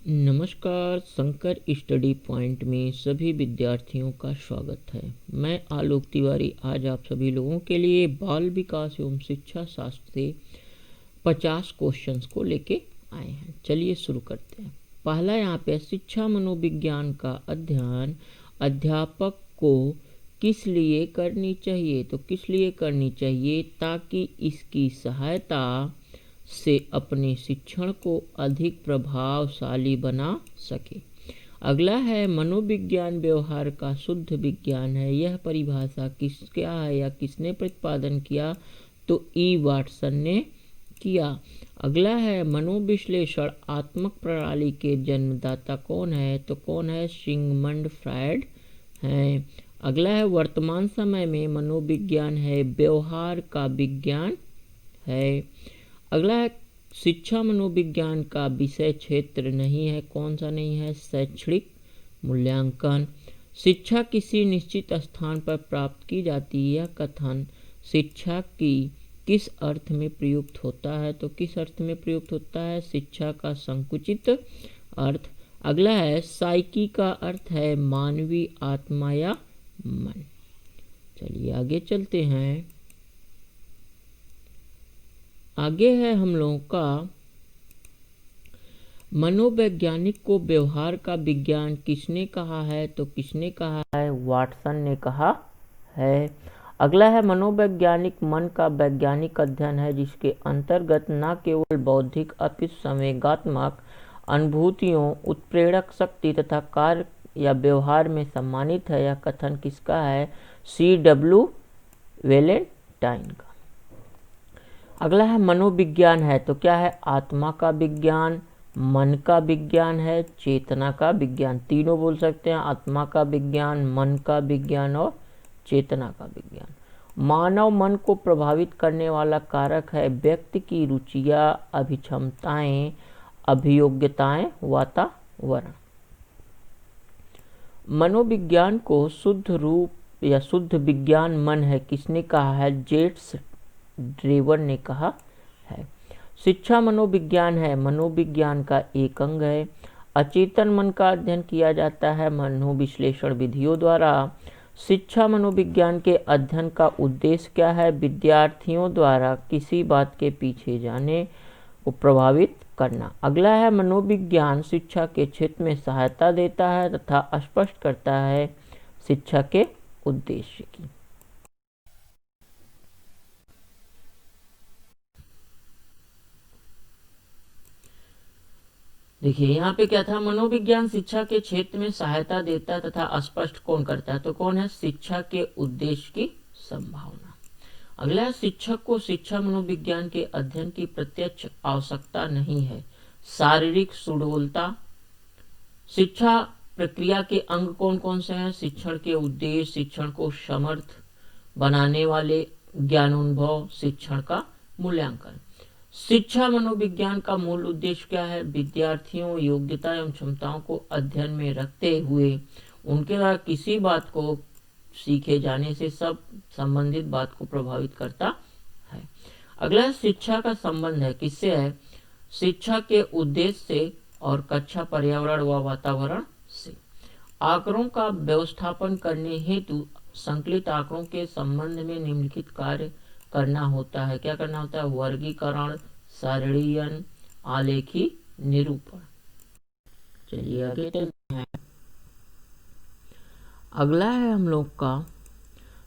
नमस्कार। Shankar study point में सभी विद्यार्थियों का स्वागत है। मैं आलोक तिवारी आज आप सभी लोगों के लिए बाल विकास एवं शिक्षा शास्त्र से 50 क्वेश्चंस को लेके आए हैं। चलिए शुरू करते हैं। पहला यहाँ पे शिक्षा मनोविज्ञान का अध्ययन अध्यापक को किस लिए करनी चाहिए। तो किस लिए करनी चाहिए, ताकि इसकी सहायता से अपने शिक्षण को अधिक प्रभावशाली बना सके। अगला है मनोविज्ञान व्यवहार का शुद्ध विज्ञान है। यह परिभाषा क्या है या किसने प्रतिपादन किया, तो ई वाटसन ने किया। अगला है मनोविश्लेषण आत्मक प्रणाली के जन्मदाता कौन है, तो कौन है, सिगमंड फ्रायड हैं। अगला है वर्तमान समय में मनोविज्ञान है व्यवहार का विज्ञान है। अगला है शिक्षा मनोविज्ञान का विषय क्षेत्र नहीं है। कौन सा नहीं है, शैक्षणिक मूल्यांकन। शिक्षा किसी निश्चित स्थान पर प्राप्त की जाती है। यह कथन शिक्षा की किस अर्थ में प्रयुक्त होता है, तो किस अर्थ में प्रयुक्त होता है, शिक्षा का संकुचित अर्थ। अगला है साइकी का अर्थ है मानवीय आत्मा या मन। चलिए आगे चलते हैं। आगे है हम लोगों का मनोवैज्ञानिक को व्यवहार का विज्ञान किसने कहा है, तो किसने कहा है, वाटसन ने कहा है। अगला है मनोवैज्ञानिक मन का वैज्ञानिक अध्ययन है, जिसके अंतर्गत न केवल बौद्धिक अपितु संवेगात्मक अनुभूतियों उत्प्रेरक शक्ति तथा कार्य या व्यवहार में सम्मानित है। यह कथन किसका है, C.W. वैलेंटाइन का। अगला है मनोविज्ञान है, तो क्या है, आत्मा का विज्ञान, मन का विज्ञान है, चेतना का विज्ञान। तीनों बोल सकते हैं, आत्मा का विज्ञान, मन का विज्ञान और चेतना का विज्ञान। मानव मन को प्रभावित करने वाला कारक है व्यक्ति की रुचियां, अभिक्षमताएं, अभियोग्यताएं, वातावरण। मनोविज्ञान को शुद्ध रूप या शुद्ध विज्ञान मन है, किसने कहा है, जेट्स ड्रेवर ने कहा है। शिक्षा मनोविज्ञान है, मनोविज्ञान का एक अंग है। अचेतन मन का अध्ययन किया जाता है मनोविश्लेषण विधियों द्वारा। शिक्षा मनोविज्ञान के अध्ययन का उद्देश्य क्या है, विद्यार्थियों द्वारा किसी बात के पीछे जाने को प्रभावित करना। अगला है मनोविज्ञान शिक्षा के क्षेत्र में सहायता देता है तथा स्पष्ट करता है शिक्षा के उद्देश्य की। देखिए यहाँ पे क्या था, मनोविज्ञान शिक्षा के क्षेत्र में सहायता देता है तथा स्पष्ट कौन करता है, तो कौन है, शिक्षा के उद्देश्य की संभावना। अगला है शिक्षक को शिक्षा मनोविज्ञान के अध्ययन की प्रत्यक्ष आवश्यकता नहीं है। शारीरिक सुडौलता। शिक्षा प्रक्रिया के अंग कौन कौन से हैं, शिक्षण के उद्देश्य, शिक्षण को समर्थ बनाने वाले ज्ञानानुभव, शिक्षण का मूल्यांकन। शिक्षा मनोविज्ञान का मूल उद्देश्य क्या है, विद्यार्थियों योग्यता एवं क्षमताओं को अध्ययन में रखते हुए उनके द्वारा किसी बात को सीखे जाने से सब संबंधित बात को प्रभावित करता है। अगला शिक्षा का संबंध है, किससे है, शिक्षा के उद्देश्य से और कक्षा पर्यावरण व वातावरण से। आंकड़ों का व्यवस्थापन करने हेतु संकलित आंकड़ों के संबंध में निम्नलिखित कार्य करना होता है। क्या करना होता है, वर्गीकरण, सारणीयन, आलेखी निरूपण। चलिए आगे चलते हैं। अगला है हम लोग का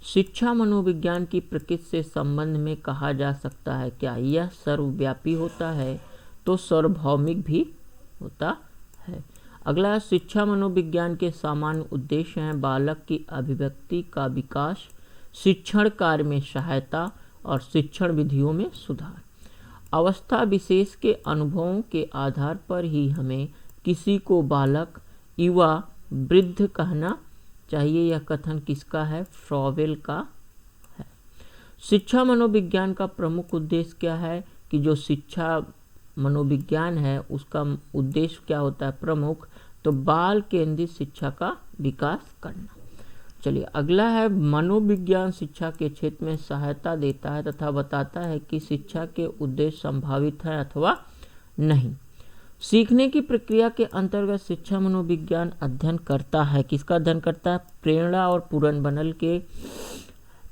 शिक्षा मनोविज्ञान की प्रकृति से संबंध में कहा जा सकता है क्या, यह सर्वव्यापी होता है तो सार्वभौमिक भी होता है। अगला शिक्षा मनोविज्ञान के सामान्य उद्देश्य हैं बालक की अभिव्यक्ति का विकास, शिक्षण कार्य में सहायता और शिक्षण विधियों में सुधार। अवस्था विशेष के अनुभवों के आधार पर ही हमें किसी को बालक, युवा, वृद्ध कहना चाहिए। यह कथन किसका है, फ्रॉवेल का है। शिक्षा मनोविज्ञान का प्रमुख उद्देश्य क्या है, कि जो शिक्षा मनोविज्ञान है उसका उद्देश्य क्या होता है, प्रमुख, तो बाल केंद्रित शिक्षा का विकास करना। चलिए अगला है मनोविज्ञान शिक्षा के क्षेत्र में सहायता देता है तथा बताता है कि शिक्षा के उद्देश्य संभावित है अथवा नहीं। सीखने की प्रक्रिया के अंतर्गत शिक्षा मनोविज्ञान अध्ययन करता है, किसका अध्ययन करता है? प्रेरणा और पूर्वबंधन के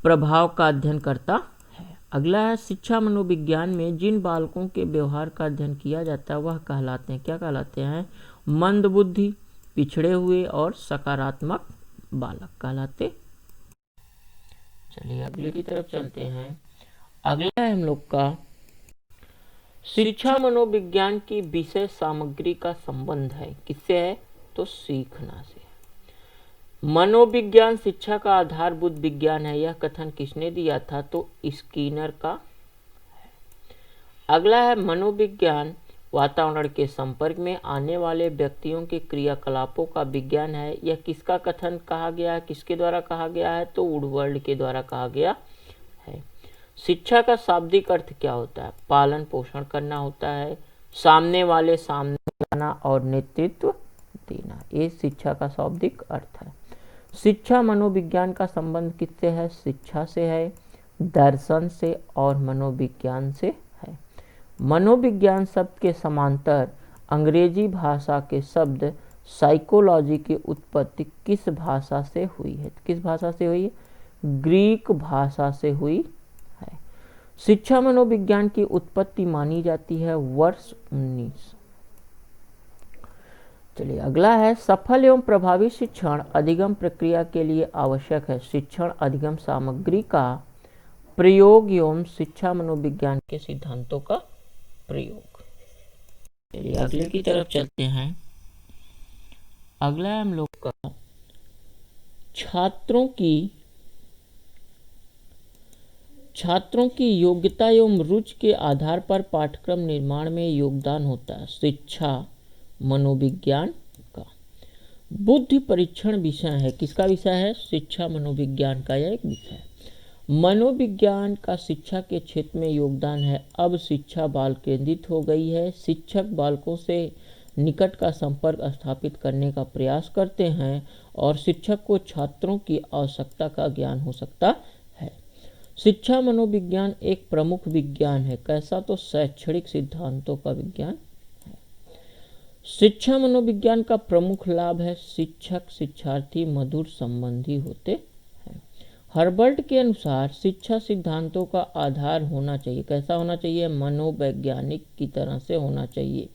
प्रभाव का अध्ययन करता है। अगला है, शिक्षा मनोविज्ञान में जिन बालकों के व्यवहार का अध्ययन किया जाता है वह कहलाते हैं, क्या कहलाते हैं? मंदबुद्धि, पिछड़े हुए और सकारात्मक बालक कहलाते। चलिए अगले की तरफ चलते हैं। अगला है हम लोग का शिक्षा मनोविज्ञान की विषय सामग्री का संबंध है, किससे है? तो सीखना से। मनोविज्ञान शिक्षा का आधारभूत विज्ञान है, यह कथन किसने दिया था? तो स्किनर का है। अगला है, मनोविज्ञान वातावरण के संपर्क में आने वाले व्यक्तियों के क्रियाकलापों का विज्ञान है, यह किसका कथन कहा गया है? किसके द्वारा कहा गया है? तो वुडवर्ड के द्वारा कहा गया है। शिक्षा का शाब्दिक अर्थ क्या होता है? पालन पोषण करना होता है, सामने वाले सामने लाना और नेतृत्व देना, ये शिक्षा का शाब्दिक अर्थ है। शिक्षा मनोविज्ञान का संबंध किससे है? शिक्षा से है, दर्शन से और मनोविज्ञान से है। मनोविज्ञान शब्द के समांतर अंग्रेजी भाषा के शब्द साइकोलॉजी की उत्पत्ति किस भाषा से हुई है? किस भाषा से हुई है? ग्रीक भाषा से हुई है। शिक्षा मनोविज्ञान की उत्पत्ति मानी जाती है वर्ष 19। चलिए अगला है, सफल एवं प्रभावी शिक्षण अधिगम प्रक्रिया के लिए आवश्यक है। शिक्षण अधिगम सामग्री का प्रयोग एवं शिक्षा मनोविज्ञान के सिद्धांतों का प्रयोग। चलिए अगले की तरफ चलते हैं। अगला है हम लोग का छात्रों की योग्यता एवं रुचि के आधार पर पाठ्यक्रम निर्माण में योगदान होता है शिक्षा मनोविज्ञान का। बुद्धि परीक्षण विषय है, किसका विषय है? शिक्षा मनोविज्ञान का यह एक विषय है। मनोविज्ञान का शिक्षा के क्षेत्र में योगदान है। अब शिक्षा बाल केंद्रित हो गई है। शिक्षक बालकों से निकट का संपर्क स्थापित करने का प्रयास करते हैं और शिक्षक को छात्रों की आवश्यकता का ज्ञान हो सकता है। शिक्षा मनोविज्ञान एक प्रमुख विज्ञान है, कैसा? तो शैक्षणिक सिद्धांतों का विज्ञान है। शिक्षा मनोविज्ञान का प्रमुख लाभ है शिक्षक शिक्षार्थी मधुर संबंधी होते हैं। हर्बर्ट के अनुसार शिक्षा सिद्धांतों का आधार होना चाहिए, कैसा होना चाहिए? मनोवैज्ञानिक की तरह से होना चाहिए।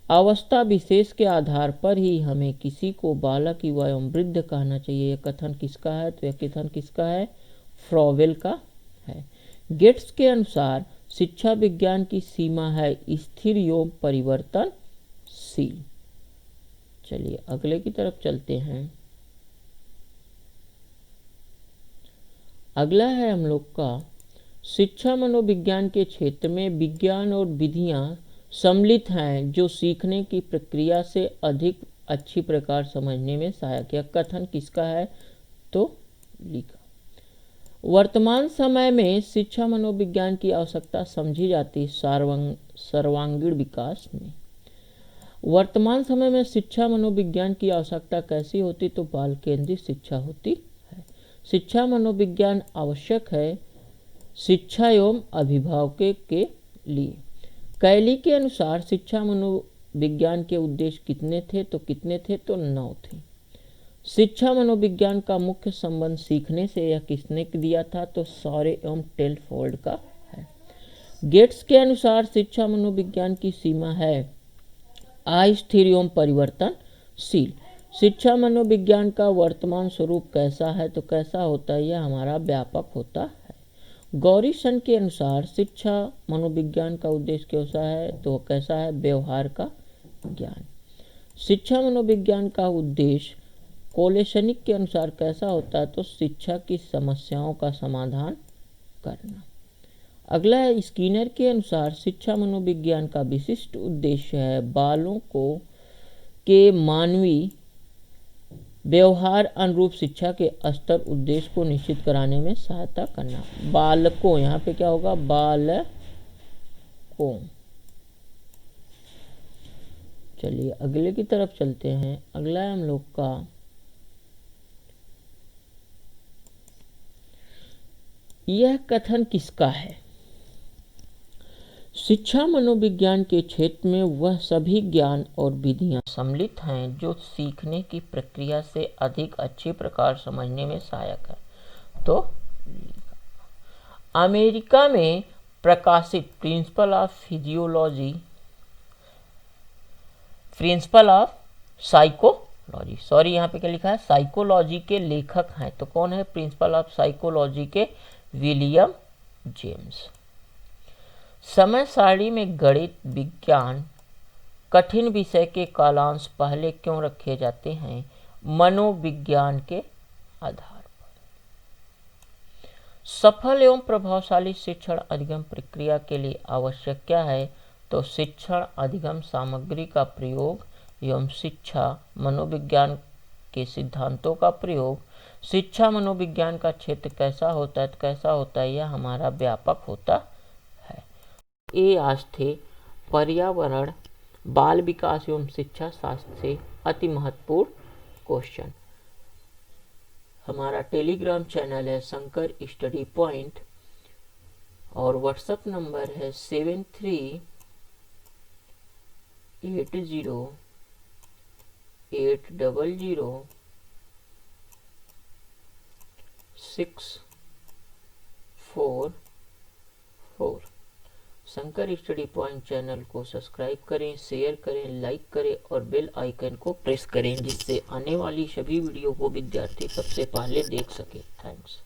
अवस्था विशेष के आधार पर ही हमें किसी को बालक युवा एवं वृद्ध कहना चाहिए। यह कथन किसका है? तो यह कथन किसका है? फ्रॉवेल का है। गेट्स के अनुसार शिक्षा विज्ञान की सीमा है स्थिर एवं परिवर्तनशील। चलिए अगले की तरफ चलते हैं। अगला है हम लोग का शिक्षा मनोविज्ञान के क्षेत्र में विज्ञान और विधियां सम्मिलित हैं जो सीखने की प्रक्रिया से अधिक अच्छी प्रकार समझने में सहायक। यह कथन किसका है? तो लिखा। वर्तमान समय में शिक्षा मनोविज्ञान की आवश्यकता समझी जाती सर्वांगीण विकास में। वर्तमान समय में शिक्षा मनोविज्ञान की आवश्यकता कैसी होती? तो बाल केंद्रित शिक्षा होती है। शिक्षा मनोविज्ञान आवश्यक है शिक्षा एवं अभिभावकों के लिए। कैली के अनुसार शिक्षा मनोविज्ञान के उद्देश्य कितने थे? तो कितने थे? तो 9 थे। शिक्षा मनोविज्ञान का मुख्य संबंध सीखने से यह किसने दिया था? तो सॉरे एवं टेलफोर्ड का है। गेट्स के अनुसार शिक्षा मनोविज्ञान की सीमा है अस्थिर एवं परिवर्तनशील। शिक्षा मनोविज्ञान का वर्तमान स्वरूप कैसा है? तो कैसा होता है? यह हमारा व्यापक होता है। गौरीसन के अनुसार शिक्षा मनोविज्ञान का उद्देश्य कैसा है? तो कैसा है? व्यवहार का ज्ञान। शिक्षा मनोविज्ञान का उद्देश्य कोलेशनिक के अनुसार कैसा होता है? तो शिक्षा की समस्याओं का समाधान करना। अगला है स्किनर के अनुसार शिक्षा मनोविज्ञान का विशिष्ट उद्देश्य है बालों को के मानवीय व्यवहार अनुरूप शिक्षा के स्तर उद्देश्य को निश्चित कराने में सहायता करना। बालकों, यहाँ पे क्या होगा? बालकों। चलिए अगले की तरफ चलते हैं। अगला है हम लोग का यह कथन किसका है? शिक्षा मनोविज्ञान के क्षेत्र में वह सभी ज्ञान और विधियां सम्मिलित हैं जो सीखने की प्रक्रिया से अधिक अच्छे प्रकार समझने में सहायक है। तो अमेरिका में प्रकाशित प्रिंसिपल ऑफ साइकोलॉजी, यहाँ पे क्या लिखा है, साइकोलॉजी के लेखक हैं। तो कौन है प्रिंसिपल ऑफ साइकोलॉजी के? William James. समय सारणी में गणित विज्ञान कठिन विषय के कालांश पहले क्यों रखे जाते हैं? मनोविज्ञान के आधार पर। सफल एवं प्रभावशाली शिक्षण अधिगम प्रक्रिया के लिए आवश्यक क्या है? तो शिक्षण अधिगम सामग्री का प्रयोग एवं शिक्षा मनोविज्ञान के सिद्धांतों का प्रयोग। शिक्षा मनोविज्ञान का क्षेत्र कैसा होता है? तो कैसा होता है? यह हमारा व्यापक होता है। ये आज थे पर्यावरण, बाल विकास एवं शिक्षा शास्त्र से अति महत्वपूर्ण क्वेश्चन। हमारा टेलीग्राम चैनल है शंकर स्टडी पॉइंट और व्हाट्सएप नंबर है 7380800644। शंकर स्टडी पॉइंट चैनल को सब्सक्राइब करें, शेयर करें, लाइक करें और बेल आइकन को प्रेस करें जिससे आने वाली सभी वीडियो को विद्यार्थी सबसे पहले देख सके। थैंक्स।